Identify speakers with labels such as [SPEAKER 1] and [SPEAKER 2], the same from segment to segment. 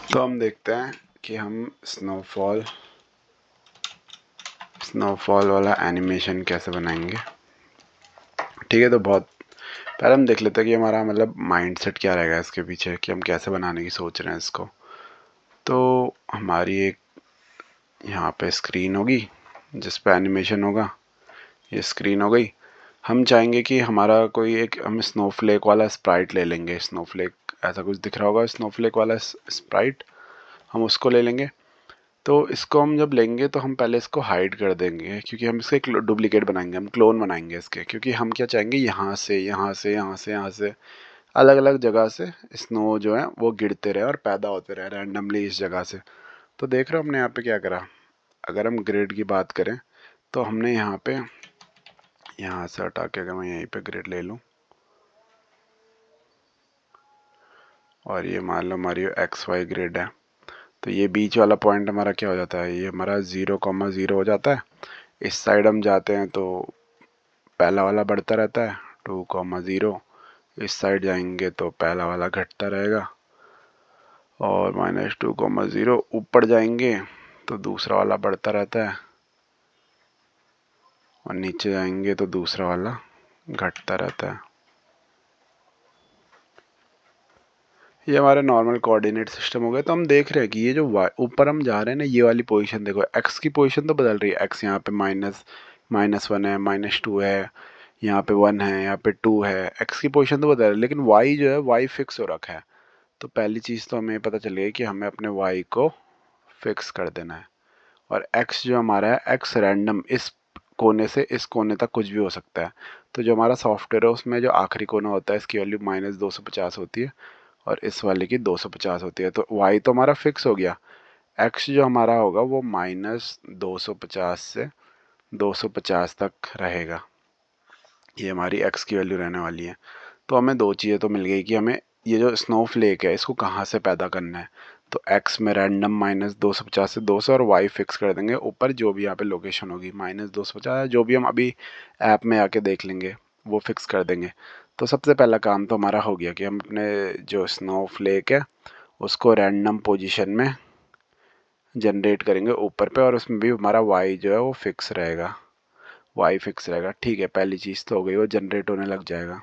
[SPEAKER 1] तो हम देखते हैं कि हम स्नोफॉल वाला एनिमेशन कैसे बनाएंगे। ठीक है, तो बहुत पहले हम देख लेते हैं कि हमारा मतलब माइंडसेट क्या रहेगा इसके पीछे, कि हम कैसे बनाने की सोच रहे हैं इसको। तो हमारी एक यहाँ पे स्क्रीन होगी जिस पे एनिमेशन होगा। ये स्क्रीन हो गई। हम चाहेंगे कि हमारा कोई एक हम स्नोफ्लेक वाला स्प्राइट ले लेंगे। स्नोफ्लेक ऐसा कुछ दिख रहा होगा, स्नोफ्लेक वाला स्प्राइट हम उसको ले लेंगे। तो इसको हम जब लेंगे तो हम पहले इसको हाइड कर देंगे, क्योंकि हम इसके एक डुप्लीकेट बनाएंगे, हम क्लोन बनाएंगे इसके। क्योंकि हम क्या चाहेंगे, यहाँ से यहाँ से यहाँ से यहाँ से अलग अलग जगह से स्नो जो है वो गिरते रहे और पैदा होते रहे रैंडमली इस जगह से। तो देख रहे हो हमने यहाँ पे क्या करा। अगर हम ग्रिड की बात करें तो हमने यहाँ पे यहाँ से हटा के अगर मैं यहीं पे ग्रिड ले लूँ और ये मान लो हमारी XY ग्रिड है, तो ये बीच वाला पॉइंट हमारा क्या हो जाता है, ये हमारा 0,0 हो जाता है। इस साइड हम जाते हैं तो पहला वाला बढ़ता रहता है 2,0। इस साइड जाएंगे तो पहला वाला घटता रहेगा और -2,0 ऊपर जाएंगे तो दूसरा वाला बढ़ता रहता है और नीचे जाएंगे तो दूसरा वाला घटता रहता है। ये हमारा नॉर्मल कोऑर्डिनेट सिस्टम हो गया। तो हम देख रहे हैं कि ये जो ऊपर हम जा रहे हैं ना, ये वाली पोजीशन देखो, एक्स की पोजीशन तो बदल रही है। एक्स यहाँ पे -1 है, -2 है, यहाँ पे 1 है, यहाँ पे 2 है। एक्स की पोजीशन तो बदल रही है, लेकिन वाई जो है वाई फिक्स हो रखा है। तो पहली चीज़ तो हमें पता चल गई कि हमें अपने वाई को फिक्स कर देना है। और एक्स जो हमारा है, एक्स रैंडम इस कोने से इस कोने तक कुछ भी हो सकता है। तो जो हमारा सॉफ्टवेयर है उसमें जो आखिरी कोना होता है इसकी वैल्यू -250 होती है और इस वाले की 250 होती है। तो y तो हमारा फिक्स हो गया। x जो हमारा होगा वो -250 से 250 तक रहेगा। ये हमारी x की वैल्यू रहने वाली है। तो हमें दो चीज़ें तो मिल गई कि हमें ये जो स्नोफ्लेक है इसको कहाँ से पैदा करना है। तो x में रैंडम -250 से 200 और y फिक्स कर देंगे ऊपर जो भी यहाँ पे लोकेशन होगी -250, जो भी हम अभी ऐप में आके देख लेंगे वो फिक्स कर देंगे। तो सबसे पहला काम तो हमारा हो गया कि हम अपने जो स्नोफ्लेक है उसको रैंडम पोजीशन में जनरेट करेंगे ऊपर पे, और उसमें भी हमारा y जो है वो फिक्स रहेगा। y फिक्स रहेगा, ठीक है। पहली चीज़ तो हो गई, वो जनरेट होने लग जाएगा।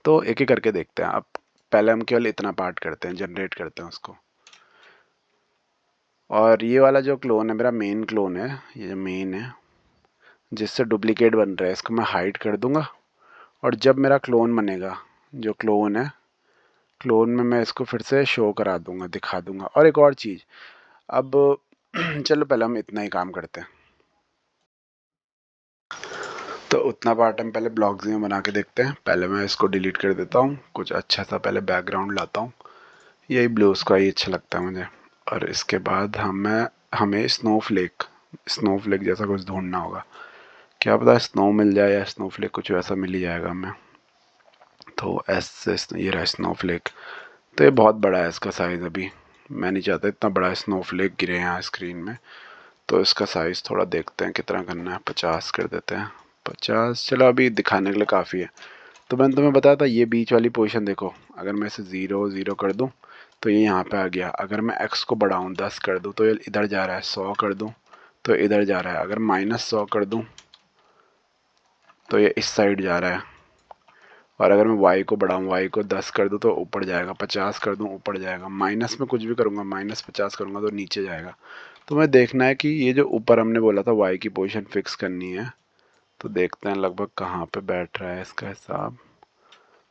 [SPEAKER 1] तो एक एक करके देखते हैं। अब पहले हम केवल इतना पार्ट करते हैं, जनरेट करते हैं उसको। और ये वाला जो क्लोन है मेरा मेन क्लोन है, ये जो मेन है जिससे डुप्लीकेट बन रहा है, इसको मैं हाइड कर दूंगा। और जब मेरा क्लोन बनेगा, जो क्लोन है, क्लोन में मैं इसको फिर से शो करा दूंगा, दिखा दूंगा। और एक और चीज़, अब चलो पहले हम इतना ही काम करते हैं। तो उतना पार्ट हम पहले ब्लॉग्स में बना के देखते हैं। पहले मैं इसको डिलीट कर देता हूँ, कुछ अच्छा सा पहले बैकग्राउंड लाता हूँ। यही ब्लू स्काई अच्छा लगता है मुझे। और इसके बाद हमें स्नोफ्लेक जैसा कुछ ढूंढना होगा। क्या पता स्नो मिल जाए या स्नोफ्लेक कुछ वैसा मिल ही जाएगा हमें। तो ऐसे ये रहा स्नोफ्लेक। तो ये बहुत बड़ा है इसका साइज़। अभी मैं नहीं चाहता इतना बड़ा स्नोफ्लेक गिरे यहाँ स्क्रीन में। तो इसका साइज़ थोड़ा देखते हैं कितना करना है। 50 कर देते हैं। 50 चलो अभी दिखाने के लिए काफ़ी है। तो मैंने तुम्हें बताया था ये बीच वाली पोजीशन देखो, अगर मैं इसे 0 कर दूं तो ये यहाँ पे आ गया। अगर मैं x को बढ़ाऊँ 10 कर दूं तो ये इधर जा रहा है। 100 कर दूं तो इधर जा रहा है। अगर -100 कर दूं तो ये इस साइड जा रहा है। और अगर मैं y को बढ़ाऊँ, y को 10 कर दूं तो ऊपर जाएगा। 50 कर दूं ऊपर जाएगा। माइनस में कुछ भी करूँगा, -50 करूँगा तो नीचे जाएगा। तो मैं देखना है कि ये जो ऊपर हमने बोला था y की पोजीशन फिक्स करनी है, तो देखते हैं लगभग कहाँ पे बैठ रहा है इसका हिसाब।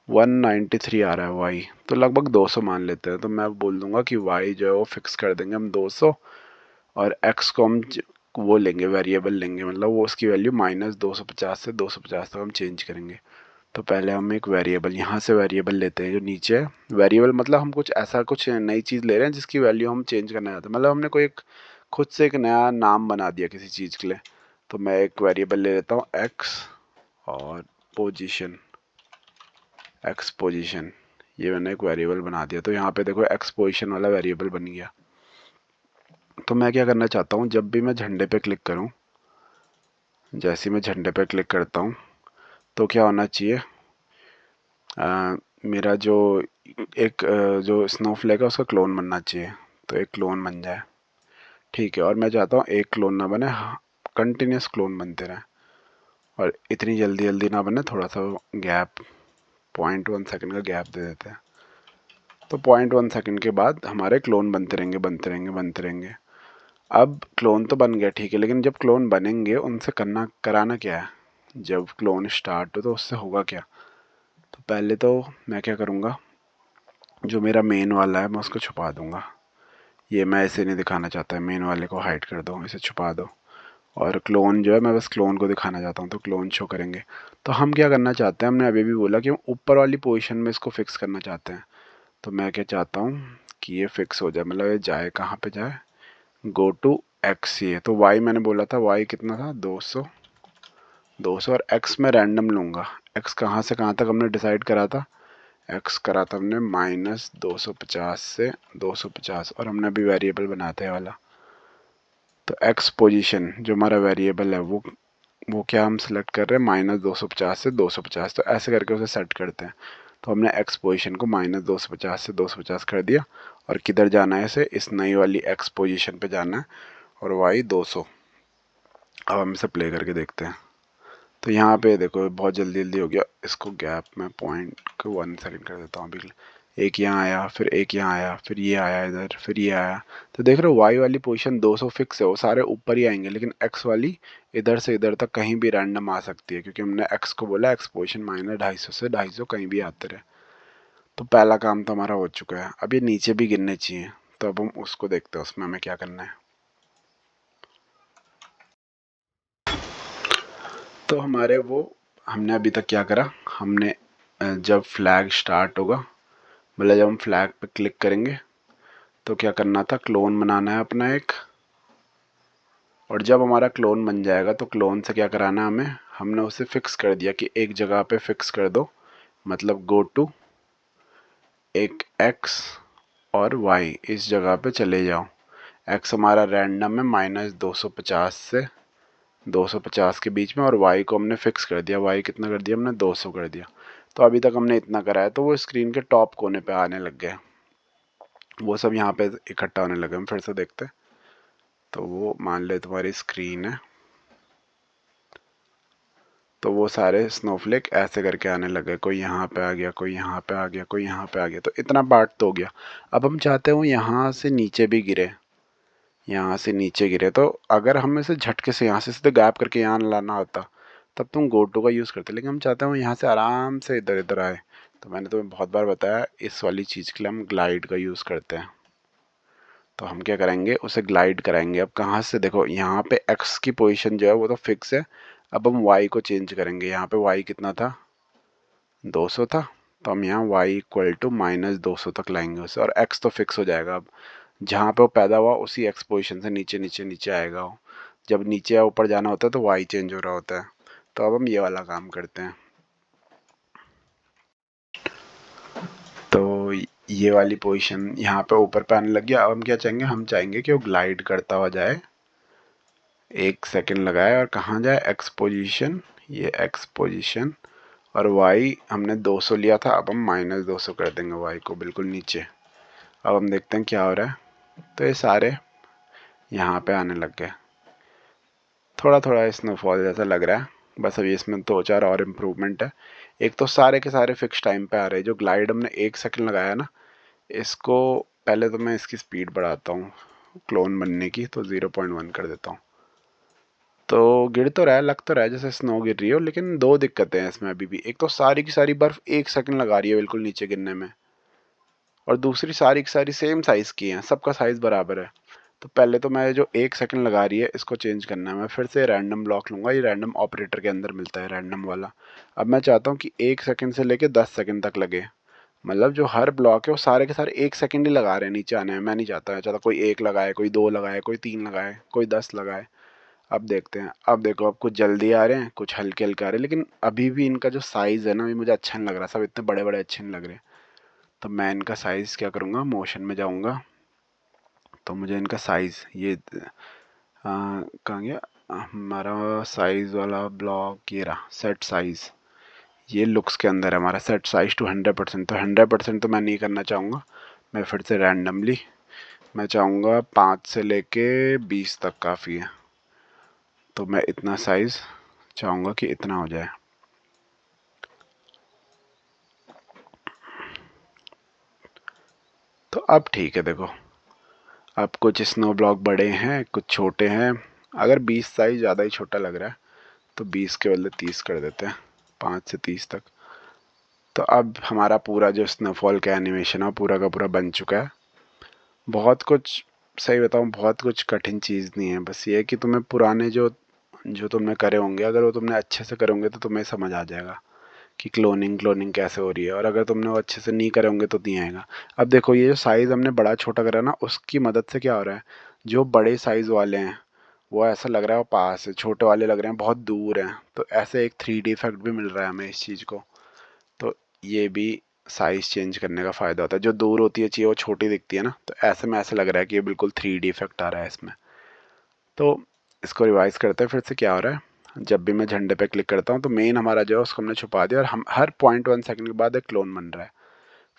[SPEAKER 1] 193 आ रहा है वाई, तो लगभग 200 मान लेते हैं। तो मैं बोल दूंगा कि वाई जो है वो फिक्स कर देंगे हम 200, और एक्स को हम वो लेंगे, वेरिएबल लेंगे, मतलब वो उसकी वैल्यू -250 से 250 तक हम चेंज करेंगे। तो पहले हम एक वेरिएबल यहाँ से वेरिएबल लेते हैं जो नीचे है। वेरिएबल मतलब हम कुछ ऐसा कुछ नई चीज़ ले रहे हैं जिसकी वैल्यू हम चेंज करना चाहते हैं। मतलब हमने कोई एक खुद से एक नया नाम बना दिया किसी चीज़ के लिए। तो मैं एक वेरिएबल ले लेता हूँ एक्स और पोजीशन, एक्स पोजीशन, ये मैंने एक वेरिएबल बना दिया। तो यहाँ पे देखो एक्स पोजीशन वाला वेरिएबल बन गया। तो मैं क्या करना चाहता हूँ, जब भी मैं झंडे पे क्लिक करूँ, जैसे ही मैं झंडे पे क्लिक करता हूँ तो क्या होना चाहिए, मेरा जो एक जो स्नोफ्लेक है उसका क्लोन बनना चाहिए, तो एक क्लोन बन जाए, ठीक है। और मैं चाहता हूँ एक क्लोन ना बने, कंटिन्यूस क्लोन बनते रहे, और इतनी जल्दी जल्दी ना बने, थोड़ा सा गैप 0.1 सेकंड का गैप दे देते हैं। तो 0.1 सेकंड के बाद हमारे क्लोन बनते रहेंगे बनते रहेंगे बनते रहेंगे। अब क्लोन तो बन गया, ठीक है, लेकिन जब क्लोन बनेंगे उनसे कराना क्या है, जब क्लोन स्टार्ट हो तो उससे होगा क्या। तो पहले तो मैं क्या करूँगा, जो मेरा मेन वाला है मैं उसको छुपा दूँगा। ये मैं ऐसे नहीं दिखाना चाहता, मेन वाले को हाइड कर दो, इसे छुपा दो। और क्लोन जो है मैं बस क्लोन को दिखाना चाहता हूँ, तो क्लोन शो करेंगे। तो हम क्या करना चाहते हैं, हमने अभी भी बोला कि हम ऊपर वाली पोजीशन में इसको फिक्स करना चाहते हैं। तो मैं क्या चाहता हूँ कि ये फिक्स हो जाए, मतलब ये जाए कहाँ पे जाए, गो टू एक्स। ये तो वाई मैंने बोला था, वाई कितना था 200, 200, और एक्स में रैंडम लूँगा। एक्स कहाँ से कहाँ तक हमने डिसाइड करा था, एक्स करा था हमने -250 से 250, और हमने अभी वेरिएबल बनाया था ये वाला। तो एक्स पोजीशन जो हमारा वेरिएबल है वो क्या हम सेलेक्ट कर रहे हैं, -250 से 250, तो ऐसे करके उसे सेट करते हैं। तो हमने एक्स पोजीशन को -250 से 250 कर दिया, और किधर जाना है इसे, इस नई वाली एक्स पोजीशन पे जाना है, और वाई 200। अब हम इसे प्ले करके देखते हैं। तो यहाँ पे देखो बहुत जल्दी जल्दी हो गया, इसको गैप में 0.1 सेकंड कर देता हूँ अभी। एक यहाँ आया, फिर एक यहाँ आया, फिर ये आया इधर, फिर ये आया। तो देख रहे हो वाई वाली पोजीशन 200 फिक्स है, वो सारे ऊपर ही आएंगे, लेकिन एक्स वाली इधर से इधर तक कहीं भी रैंडम आ सकती है, क्योंकि हमने एक्स को बोला एक्स पोजीशन -250 से 250 कहीं भी आते रहे। तो पहला काम तो हमारा हो चुका है। अब ये नीचे भी गिरने चाहिए, तो अब हम उसको देखते हैं उसमें हमें क्या करना है। तो हमारे वो हमने अभी तक क्या करा, हमने जब फ्लैग स्टार्ट होगा, मतलब जब हम फ्लैग पे क्लिक करेंगे तो क्या करना था, क्लोन बनाना है अपना एक। और जब हमारा क्लोन बन जाएगा तो क्लोन से क्या कराना है हमें, हमने उसे फिक्स कर दिया कि एक जगह पे फिक्स कर दो, मतलब गो टू एक x और y, इस जगह पे चले जाओ। x हमारा रैंडम है -250 से 250 के बीच में, और y को हमने फिक्स कर दिया, y कितना कर दिया हमने 200 कर दिया। तो अभी तक हमने इतना करा है, तो वो स्क्रीन के टॉप कोने पे आने लग गए, वो सब यहाँ पे इकट्ठा होने लगे। हम फिर से देखते हैं, तो वो मान ले तुम्हारी स्क्रीन है, तो वो सारे स्नोफ्लेक ऐसे करके आने लगे, कोई यहाँ पे आ गया, कोई यहाँ पे आ गया, कोई यहाँ पे आ गया। तो इतना पार्ट तो हो गया। अब हम चाहते हैं वो यहाँ से नीचे भी गिरे, यहाँ से नीचे गिरे। तो अगर हम इसे झटके से यहाँ से सीधे गैप करके यहाँ लाना होता तब तुम गो टू का यूज़ करते, लेकिन हम चाहते हैं वो यहाँ से आराम से इधर इधर आए। तो मैंने तुम्हें बहुत बार बताया, इस वाली चीज़ के लिए हम ग्लाइड का यूज़ करते हैं। तो हम क्या करेंगे, उसे ग्लाइड कराएंगे। अब कहाँ से, देखो यहाँ पे एक्स की पोजीशन जो है वो तो फिक्स है। अब हम वाई को चेंज करेंगे। यहाँ पे वाई कितना था, 200 था, तो हम यहाँ y इक्वल टू -200 तक लाएंगे उसे, और x तो फिक्स हो जाएगा। अब जहाँ पे वो पैदा हुआ उसी x पोजीशन से नीचे नीचे नीचे आएगा वो। जब नीचे या ऊपर जाना होता है तो y चेंज हो रहा होता है। तो अब हम ये वाला काम करते हैं। तो ये वाली पोजीशन यहाँ पे ऊपर पे आने लग गया। अब हम क्या चाहेंगे, हम चाहेंगे कि वो ग्लाइड करता हुआ जाए, 1 सेकंड लगाए, और कहाँ जाए, x पोजीशन, ये x पोजीशन, और y हमने 200 लिया था, अब हम -200 कर देंगे y को बिल्कुल नीचे। अब हम देखते हैं क्या हो रहा है। तो ये सारे यहाँ पे आने लग गए, थोड़ा थोड़ा स्नोफॉल जैसा लग रहा है। बस अभी इसमें 2-4 और इम्प्रूवमेंट है। एक तो सारे के सारे फिक्स टाइम पे आ रहे हैं। जो ग्लाइड हमने 1 सेकंड लगाया ना, इसको पहले तो मैं इसकी स्पीड बढ़ाता हूँ क्लोन बनने की, तो 0.1 कर देता हूँ। तो गिर तो रहा है, लग तो रहा है जैसे स्नो गिर रही हो, लेकिन दो दिक्कतें हैं इसमें अभी भी। एक तो सारी की सारी बर्फ़ 1 सेकंड लगा रही है बिल्कुल नीचे गिरने में, और दूसरी सारी की सारी सेम साइज़ की हैं, सबका साइज़ बराबर है। तो पहले तो मैं जो 1 सेकंड लगा रही है इसको चेंज करना है। मैं फिर से रैंडम ब्लॉक लूँगा, ये रैंडम ऑपरेटर के अंदर मिलता है रैंडम वाला। अब मैं चाहता हूँ कि 1 सेकंड से लेके 10 सेकंड तक लगे, मतलब जो हर ब्लॉक है वो सारे के सारे 1 सेकंड ही लगा रहे हैं नीचे आने में। मैं नहीं चाहता, मैं चाहता कोई 1 लगाए, कोई 2 लगाए, कोई 3 लगाए, कोई 10 लगाए। अब देखते हैं। अब देखो, अब कुछ जल्दी आ रहे हैं, कुछ हल्के हल्के आ रहे हैं, लेकिन अभी भी इनका जो साइज़ है ना, अभी मुझे अच्छा नहीं लग रहा। सब इतने बड़े बड़े अच्छे नहीं लग रहे। तो मैं इनका साइज़ क्या करूँगा, मोशन में जाऊँगा, तो मुझे इनका साइज़ ये कहाँ गया हमारा साइज़ वाला ब्लॉक, ये रहा सेट साइज़। ये लुक्स के अंदर है हमारा सेट साइज टू 100%। तो 100% तो मैं नहीं करना चाहूँगा, मैं फिर से रैंडमली मैं चाहूँगा 5 से लेके 20 तक काफ़ी है। तो मैं इतना साइज़ चाहूँगा कि इतना हो जाए। तो अब ठीक है, देखो अब कुछ स्नो ब्लॉक बड़े हैं, कुछ छोटे हैं। अगर 20 साइज़ ज़्यादा ही छोटा लग रहा है तो 20 के बदले 30 कर देते हैं, 5 से 30 तक। तो अब हमारा पूरा जो स्नोफॉल का एनिमेशन है पूरा का पूरा बन चुका है। बहुत कुछ, सही बताऊँ बहुत कुछ कठिन चीज़ नहीं है, बस ये है कि तुम्हें पुराने जो जो तुमने करे होंगे, अगर वो तुमने अच्छे से करे होंगे तो तुम्हें समझ आ जाएगा कि क्लोनिंग कैसे हो रही है। और अगर तुमने वो अच्छे से नहीं करे होंगे तो नहीं आएगा। अब देखो ये जो साइज़ हमने बड़ा छोटा करा ना, उसकी मदद से क्या हो रहा है, जो बड़े साइज़ वाले हैं वो ऐसा लग रहा है वो पास है, छोटे वाले लग रहे हैं बहुत दूर हैं। तो ऐसे एक 3D इफेक्ट भी मिल रहा है हमें इस चीज़ को। तो ये भी साइज़ चेंज करने का फ़ायदा होता है। जो दूर होती है चीज़ वो छोटी दिखती है ना, तो ऐसे में ऐसा लग रहा है कि ये बिल्कुल 3D इफेक्ट आ रहा है इसमें। तो इसको रिवाइज करते हैं फिर से क्या हो रहा है। जब भी मैं झंडे पे क्लिक करता हूँ तो मेन हमारा जो है उसको हमने छुपा दिया, और हम हर 0.1 सेकंड के बाद एक क्लोन बन रहा है।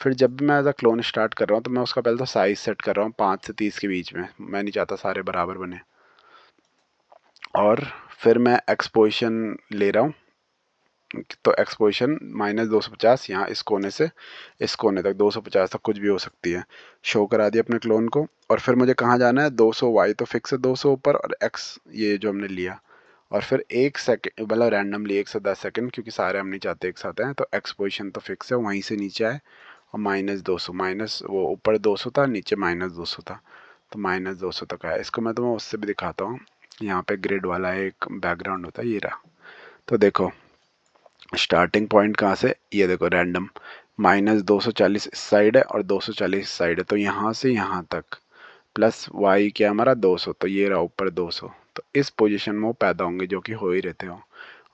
[SPEAKER 1] फिर जब भी मैं एज अ क्लोन स्टार्ट कर रहा हूँ तो मैं उसका पहले तो साइज़ सेट कर रहा हूँ 5 से 30 के बीच में, मैं नहीं चाहता सारे बराबर बने। और फिर मैं एक्सपोजिशन ले रहा हूँ, तो एक्सपोजिशन -250 यहाँ इस कोने से इस कोने तक, 250 तक कुछ भी हो सकती है। शो करा दिया अपने क्लोन को। और फिर मुझे कहाँ जाना है, 200 वाई तो फिक्स है 200 ऊपर, और एक्स ये जो हमने लिया। और फिर 1 सेकेंड मतलब रैंडमली 1 से 10 सेकेंड, क्योंकि सारे हम नहीं चाहते एक साथ हैं। तो एक्सपोजिशन तो फिक्स है, वहीं से नीचे आए और -200, माइनस वो ऊपर 200 था नीचे -200 था, तो -200 तक आया। इसको मैं तुम्हें उससे भी दिखाता हूँ। यहाँ पे ग्रिड वाला एक बैकग्राउंड होता है, ये रहा। तो देखो स्टार्टिंग पॉइंट कहाँ से, ये देखो रैंडम -240 इस साइड है और 240 इस साइड है। तो यहाँ से यहाँ तक प्लस वाई क्या हमारा 200, तो ये रहा ऊपर 200। तो इस पोजीशन में वो पैदा होंगे जो कि हो ही रहते हो।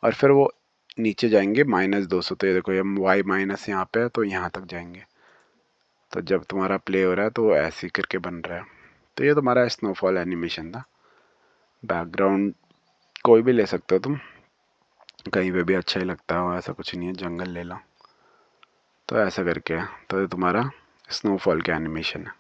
[SPEAKER 1] और फिर वो नीचे जाएंगे -200। तो ये देखो ये वाई माइनस यहाँ पे है तो यहाँ तक जाएंगे। तो जब तुम्हारा प्ले हो रहा है तो वो ऐसे ही करके बन रहा है। तो ये तुम्हारा स्नोफॉल एनिमेशन था। बैकग्राउंड कोई भी ले सकते हो तुम, कहीं पे भी अच्छा ही लगता हो, ऐसा कुछ नहीं है, जंगल ले लो। तो ऐसा करके तो ये तुम्हारा स्नोफॉल का एनिमेशन है।